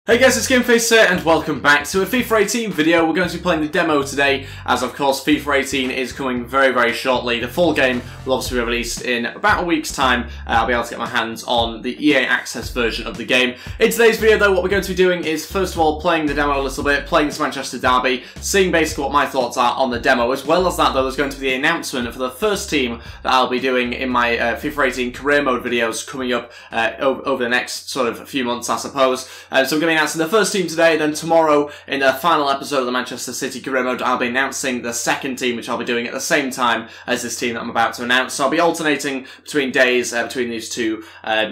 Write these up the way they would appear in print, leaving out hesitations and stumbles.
Hey guys, it's GameFace here, and welcome back to a FIFA 18 video. We're going to be playing the demo today, as of course FIFA 18 is coming very shortly. The full game will obviously be released in about a week's time. I'll be able to get my hands on the EA Access version of the game. In today's video though, what we're going to be doing is first of all playing the demo a little bit, playing this Manchester derby, seeing basically what my thoughts are on the demo. As well as that though, there's going to be the announcement for the first team that I'll be doing in my FIFA 18 career mode videos coming up over the next sort of few months, I suppose. So we're going to be announcing the first team today, then tomorrow in the final episode of the Manchester City career mode I'll be announcing the second team, which I'll be doing at the same time as this team that I'm about to announce. So I'll be alternating between days between these two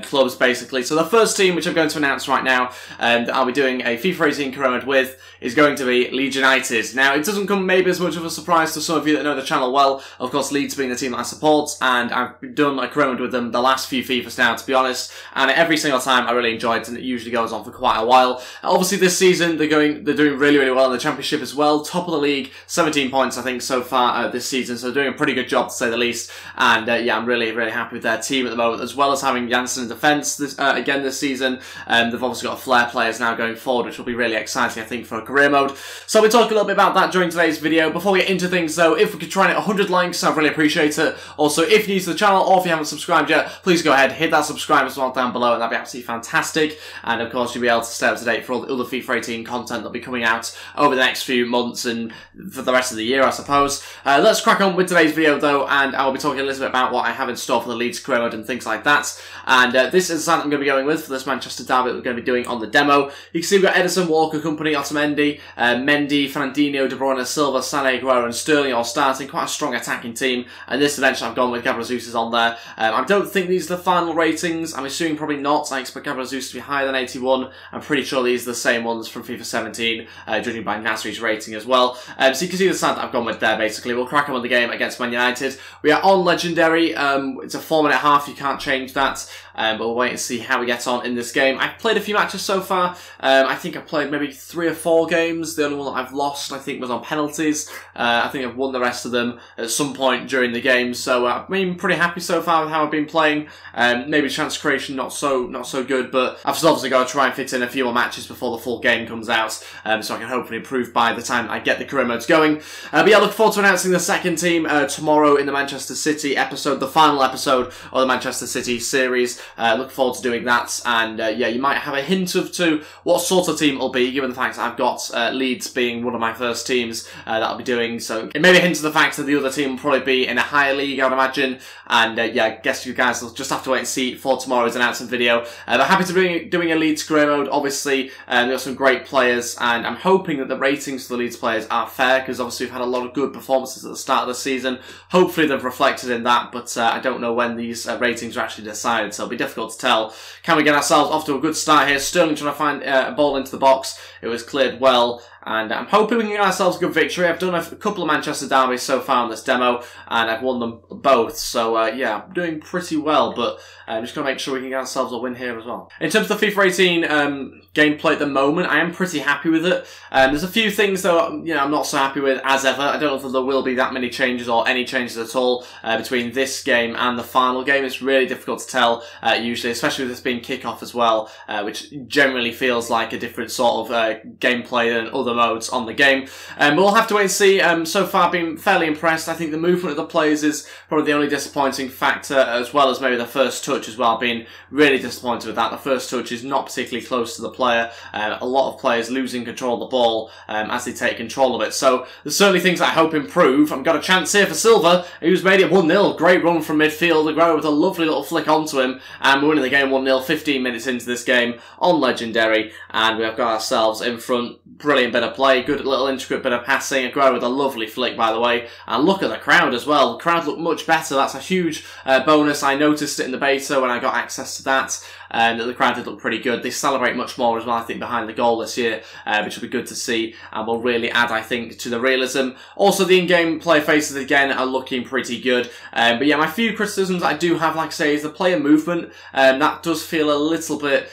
clubs basically. So the first team which I'm going to announce right now that I'll be doing a FIFA 18 career mode with is going to be Leeds United. Now, it doesn't come maybe as much of a surprise to some of you that know the channel well. Of course, Leeds being the team that I support, and I've done a career mode with them the last few FIFAs now, to be honest, and every single time I really enjoyed it, and it usually goes on for quite a while. Obviously, this season, they're doing really well in the Championship as well. Top of the league, 17 points, I think, so far this season, so they're doing a pretty good job, to say the least, and yeah, I'm really happy with their team at the moment, as well as having Janssen in defence again this season. They've obviously got flair players now going forward, which will be really exciting, I think, for a career mode. So we'll talk a little bit about that during today's video. Before we get into things though, if we could try and hit 100 likes, I'd really appreciate it. Also, if you're new to the channel, or if you haven't subscribed yet, please go ahead, hit that subscribe as well down below, and that'd be absolutely fantastic. And of course, you'll be able to stay up to date for all the other FIFA 18 content that'll be coming out over the next few months and for the rest of the year, I suppose. Let's crack on with today's video though, and I will be talking a little bit about what I have in store for the Leeds career mode and things like that. And this is the side I'm going to be going with for this Manchester derby that we're going to be doing on the demo. You can see we've got Edison, Walker, Company, Otamendi, Mendy, Fernandinho, De Bruyne, Silva, Sané, Aguero and Sterling all starting. Quite a strong attacking team, and this eventually I've gone with Gabriel Jesus on there. I don't think these are the final ratings. I'm assuming probably not. I expect Gabriel Jesus to be higher than 81. I'm pretty sure these are the same ones from FIFA 17, judging by Nasri's rating as well. So you can see the side that I've gone with there basically. We'll crack on with the game against Man United. We are on Legendary. It's a 4-minute half, you can't change that. But we'll wait and see how we get on in this game. I've played a few matches so far. I think I've played maybe 3 or 4 games. The only one that I've lost, I think, was on penalties. I think I've won the rest of them at some point during the game. So I've been pretty happy so far with how I've been playing. Maybe chance creation not so good, but I've still obviously got to try and fit in a few more matches before the full game comes out, so I can hopefully improve by the time I get the career modes going. But yeah, look forward to announcing the second team tomorrow in the Manchester City episode, the final episode of the Manchester City series. Look forward to doing that, and yeah, you might have a hint of to what sort of team it'll be, given the fact that I've got Leeds being one of my first teams that I'll be doing. So it may be a hint of the fact that the other team will probably be in a higher league, I would imagine. And yeah, I guess you guys will just have to wait and see for tomorrow's announcement video. But happy to be doing a Leeds career mode. Obviously, they've got some great players, and I'm hoping that the ratings for the Leeds players are fair, because obviously we've had a lot of good performances at the start of the season. Hopefully they've reflected in that, but I don't know when these ratings are actually decided, so it'll be difficult to tell. Can we get ourselves off to a good start here? Sterling trying to find a ball into the box. It was cleared well, and I'm hoping we can get ourselves a good victory. I've done a couple of Manchester derbies so far in this demo, and I've won them both, so yeah, I'm doing pretty well, but I'm just going to make sure we can get ourselves a win here as well. In terms of the FIFA 18 gameplay at the moment, I am pretty happy with it. There's a few things though, I'm not so happy with as ever. I don't know if there will be that many changes or any changes at all between this game and the final game. It's really difficult to tell usually, especially with this being kickoff as well, which generally feels like a different sort of gameplay than other modes on the game. But we'll have to wait and see. So far, been fairly impressed. I think the movement of the players is probably the only disappointing factor, as well as maybe the first touch as well. Being really disappointed with that. The first touch is not particularly close to the player. A lot of players losing control of the ball as they take control of it. So there's certainly things I hope improve. I've got a chance here for Silva, who's made it 1-0. Great run from midfield. Aguero with a lovely little flick onto him, and we're winning the game 1-0. 15 minutes into this game on Legendary, and we've got ourselves in front. Brilliant bit of play, good little intricate bit of passing. Aguero with a lovely flick, by the way. And look at the crowd as well. The crowd look much better. That's a huge bonus. I noticed it in the beta when I got access to that. That the crowd did look pretty good. They celebrate much more as well, I think, behind the goal this year, which will be good to see, and will really add, I think, to the realism. Also, the in-game player faces, again, are looking pretty good. But yeah, my few criticisms I do have, like I say, is the player movement. That does feel a little bit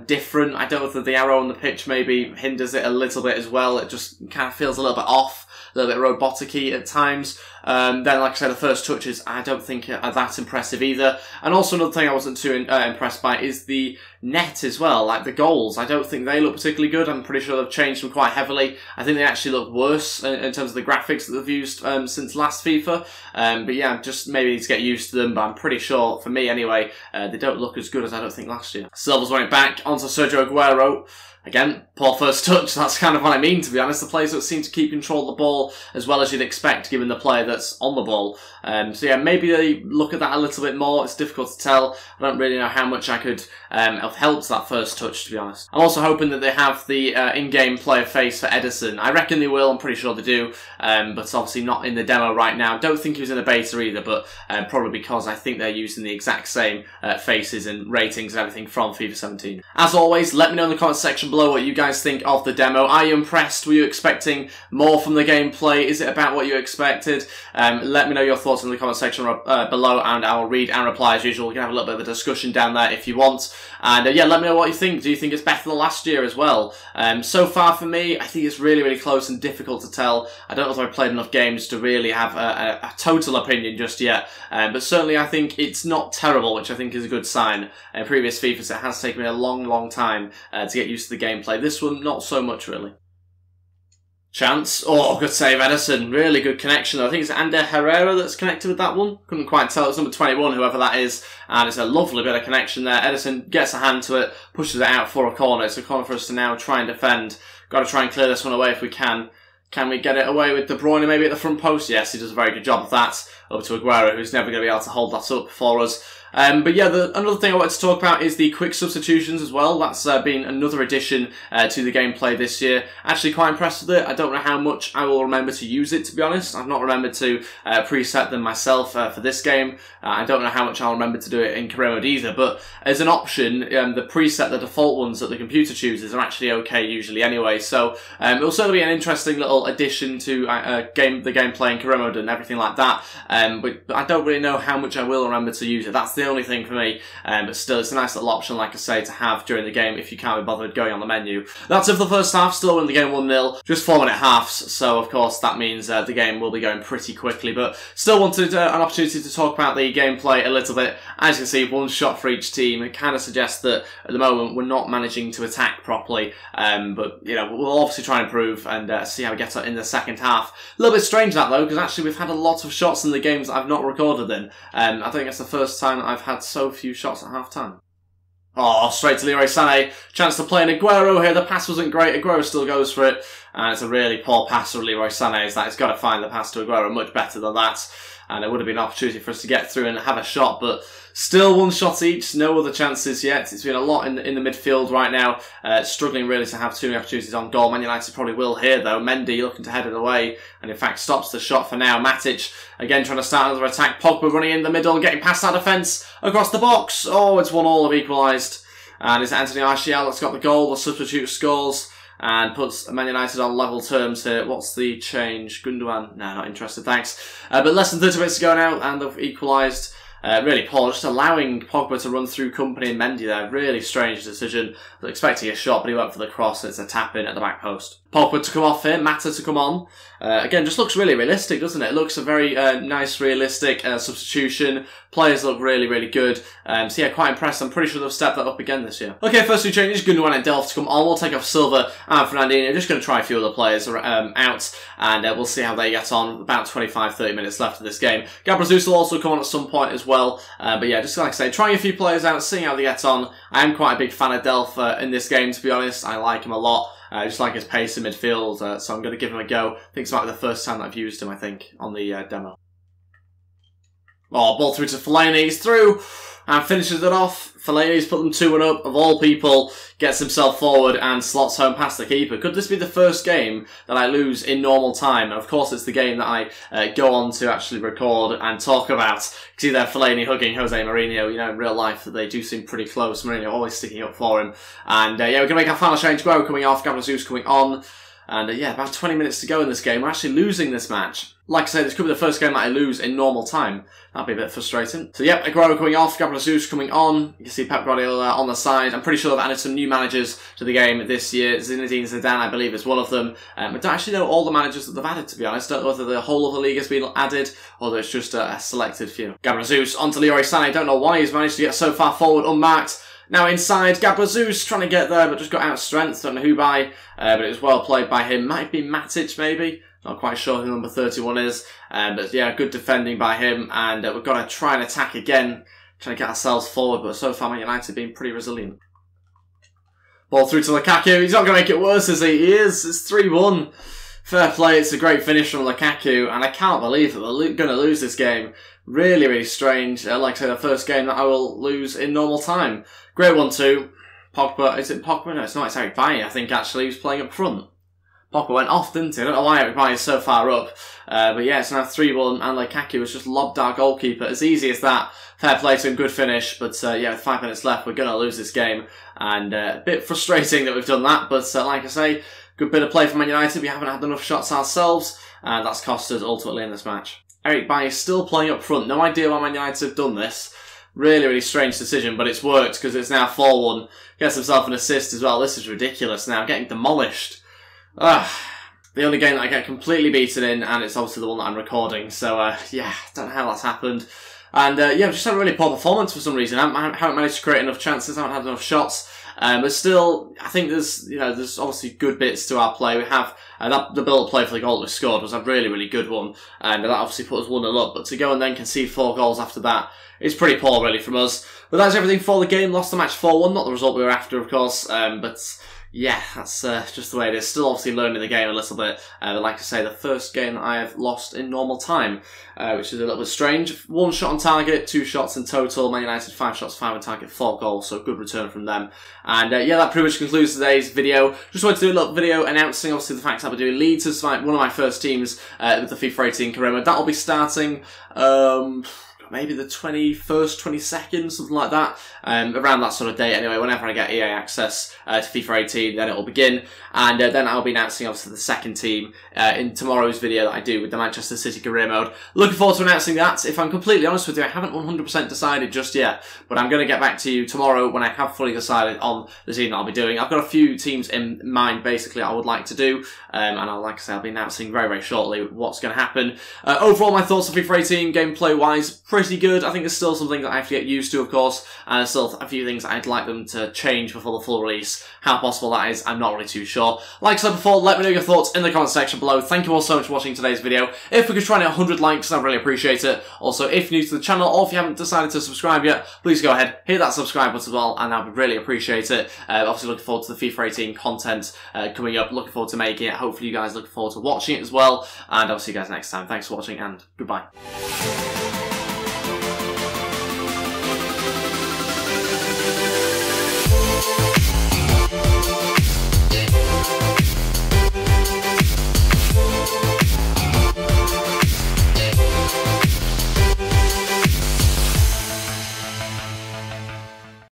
different. I don't know if the arrow on the pitch maybe hinders it a little bit as well. It just kind of feels a little bit off. A little bit robotic-y at times. Then, like I said, the first touches I don't think are that impressive either. And also another thing I wasn't too impressed by is is the net as well, like the goals. I don't think they look particularly good. I'm pretty sure they've changed them quite heavily. I think they actually look worse in terms of the graphics that they've used since last FIFA. But yeah, just maybe need to get used to them, but I'm pretty sure, for me anyway, they don't look as good as I don't think last year. Silva's went back onto Sergio Aguero. Again, poor first touch, that's kind of what I mean, to be honest. The players don't seem to keep control of the ball as well as you'd expect, given the player that's on the ball. So yeah, maybe they look at that a little bit more. It's difficult to tell. I don't really know how much I could have helped that first touch, to be honest. I'm also hoping that they have the in-game player face for Edison. I reckon they will, I'm pretty sure they do, but obviously not in the demo right now. Don't think he was in the beta either, but probably because I think they're using the exact same faces and ratings and everything from FIFA 17. As always, let me know in the comments section below what you guys think of the demo. Are you impressed? Were you expecting more from the gameplay? Is it about what you expected? Let me know your thoughts in the comment section below, and I'll read and reply as usual. We can have a little bit of a discussion down there if you want. And yeah, let me know what you think. Do you think it's better than last year as well? So far for me, I think it's really, really close and difficult to tell. I don't know if I've played enough games to really have a total opinion just yet. But certainly I think it's not terrible, which I think is a good sign. In previous FIFAs, it has taken me a long, long time to get used to the gameplay. This one, not so much really. Chance. Oh, good save, Edison. Really good connection. I think it's Ander Herrera that's connected with that one. Couldn't quite tell. It's number 21, whoever that is. And it's a lovely bit of connection there. Edison gets a hand to it, pushes it out for a corner. It's a corner for us to now try and defend. Got to try and clear this one away if we can. Can we get it away with De Bruyne maybe at the front post? Yes, he does a very good job of that. Up to Aguero, who's never going to be able to hold that up for us. But yeah, another thing I wanted to talk about is the quick substitutions as well. That's been another addition to the gameplay this year. Actually quite impressed with it. I don't know how much I will remember to use it, to be honest. I've not remembered to preset them myself for this game. I don't know how much I'll remember to do it in career mode either, but as an option, the default ones that the computer chooses are actually okay usually anyway. So it'll certainly be an interesting little addition to the gameplay in career mode and everything like that. But I don't really know how much I will remember to use it. That's the only thing for me, but still it's a nice little option, like I say, to have during the game if you can't be bothered going on the menu. That's it for the first half. Still winning the game 1-0, just 4-minute halves, so of course that means the game will be going pretty quickly, but still wanted an opportunity to talk about the gameplay a little bit. As you can see, one shot for each team. It kind of suggests that at the moment we're not managing to attack properly, but you know, we'll obviously try and improve and see how we get on in the second half. A little bit strange that though, because actually we've had a lot of shots in the games that I've not recorded in. I think it's the first time I've had so few shots at half time. Oh, straight to Leroy Sané. Chance to play in Aguero here. The pass wasn't great. Aguero still goes for it. And it's a really poor pass from Leroy Sané. He's got to find the pass to Aguero much better than that. And it would have been an opportunity for us to get through and have a shot, but still one shot each, no other chances yet. It's been a lot in the midfield right now, struggling really to have too many opportunities on goal. Man United probably will here though. Mendy looking to head it away, and in fact stops the shot for now. Matic again trying to start another attack. Pogba running in the middle, getting past our defence, across the box. Oh, it's 1-1, have equalised. And it's Anthony Martial that's got the goal. The substitute scores and puts Man United on level terms here. What's the change? Gundogan? No, not interested, thanks. But less than 30 minutes to go now, and they've equalised. Really poor, just allowing Pogba to run through Company and Mendy there. Really strange decision. I was expecting a shot, but he went for the cross. It's a tap in at the back post. Pogba to come off here, Mata to come on. Again, just looks really realistic, doesn't it? It looks a very nice, realistic substitution. Players look really, really good. So yeah, quite impressed. I'm pretty sure they've stepped that up again this year. Okay, first two changes. Gundogan and Delph to come on. We'll take off Silva and Fernandinho. Just going to try a few other players out, and we'll see how they get on. About 25-30 minutes left of this game. Gabriel Jesus will also come on at some point as well. But yeah, just like I say, trying a few players out, seeing how they get on. I am quite a big fan of Delph in this game, to be honest. I like him a lot. Just like his pace in midfield, so I'm going to give him a go. I think it's about the first time that I've used him, I think, on the demo. Oh, ball through to Fellaini. He's through and finishes it off. Fellaini's put them 2-1 up. Of all people, gets himself forward and slots home past the keeper. Could this be the first game that I lose in normal time? And of course, it's the game that I go on to actually record and talk about. See there, Fellaini hugging Jose Mourinho. You know, in real life, they do seem pretty close. Mourinho always sticking up for him. And yeah, we're going to make our final change. Aguero coming off, Gabriel Jesus coming on. And yeah, about 20 minutes to go in this game. We're actually losing this match. Like I said, this could be the first game that I lose in normal time. That'd be a bit frustrating. So yep, Aguero coming off, Gabriel Jesus coming on. You can see Pep Guardiola on the side. I'm pretty sure they've added some new managers to the game this year. Zinedine Zidane, I believe, is one of them. I don't actually know all the managers that they've added, to be honest. I don't know whether the whole of the league has been added, or there's just a selected few. Gabriel Jesus onto Leroy Sané. Don't know why he's managed to get so far forward unmarked. Now inside, Gabazoos trying to get there, but just got out of strength. Don't know who by, but it was well played by him. Might be Matic, maybe. Not quite sure who number 31 is. But yeah, good defending by him. And we've got to try and attack again. Trying to get ourselves forward, but so far Man United being pretty resilient. Ball through to Lukaku. He's not going to make it worse, is he? He is. It's 3-1. Fair play. It's a great finish from Lukaku. And I can't believe that we're going to lose this game. Really, really strange. Like I say, the first game that I will lose in normal time. Great 1-2. Pogba. Is it Pogba? No, it's not. It's Eric Bailly, I think, actually. He was playing up front. Pogba went off, didn't he? I don't know why Eric Bailly is so far up. But yeah, it's now 3-1. And Lukaku has just lobbed our goalkeeper. As easy as that. Fair play to him. Good finish. But yeah, with 5 minutes left, we're going to lose this game. And a bit frustrating that we've done that. But like I say, good bit of play from Man United. We haven't had enough shots ourselves. And that's cost us ultimately in this match. Eric Bailly is still playing up front. No idea why Man United have done this. Really, really strange decision, but it's worked because it's now 4-1. Gets himself an assist as well. This is ridiculous now. Getting demolished. The only game that I get completely beaten in, and it's obviously the one that I'm recording. So, yeah, don't know how that's happened. And, yeah, I've just had a really poor performance for some reason. I haven't managed to create enough chances. I haven't had enough shots. But still, I think there's obviously good bits to our play. We have the build-up play for the goal that we scored was a really, really good one. And that obviously put us 1-0 up. But to go and then concede 4 goals after that is pretty poor, really, from us. But that's everything for the game. Lost the match 4-1. Not the result we were after, of course. But yeah, that's just the way it is. Still obviously learning the game a little bit. But like I say, the first game that I have lost in normal time, which is a little bit strange. 1 shot on target, 2 shots in total. Man United 5 shots, 5 on target, 4 goals. So good return from them. And yeah, that pretty much concludes today's video. Just wanted to do a little video announcing obviously the fact that we're doing Leeds as one of my first teams with the FIFA 18 career. That'll be starting maybe the 21st, 22nd, something like that. Around that sort of date anyway, whenever I get EA access to FIFA 18, then it'll begin. And then I'll be announcing obviously the second team in tomorrow's video that I do with the Manchester City career mode. Looking forward to announcing that. If I'm completely honest with you, I haven't 100% decided just yet, but I'm going to get back to you tomorrow when I have fully decided on the team that I'll be doing. I've got a few teams in mind basically I would like to do, and like I say, I'll be announcing very, very shortly what's going to happen. Overall, my thoughts on FIFA 18 gameplay-wise, pretty good. I think there's still something that I have to get used to, of course, and there's still a few things I'd like them to change before the full release. How possible that is, I'm not really too sure. Like I said before, let me know your thoughts in the comment section below. Thank you all so much for watching today's video. If we could try and hit 100 likes, I'd really appreciate it. Also, if you're new to the channel, or if you haven't decided to subscribe yet, please go ahead, hit that subscribe button as well, and I would really appreciate it. Obviously, looking forward to the FIFA 18 content coming up. Looking forward to making it. Hopefully, you guys look forward to watching it as well. And I'll see you guys next time. Thanks for watching, and goodbye.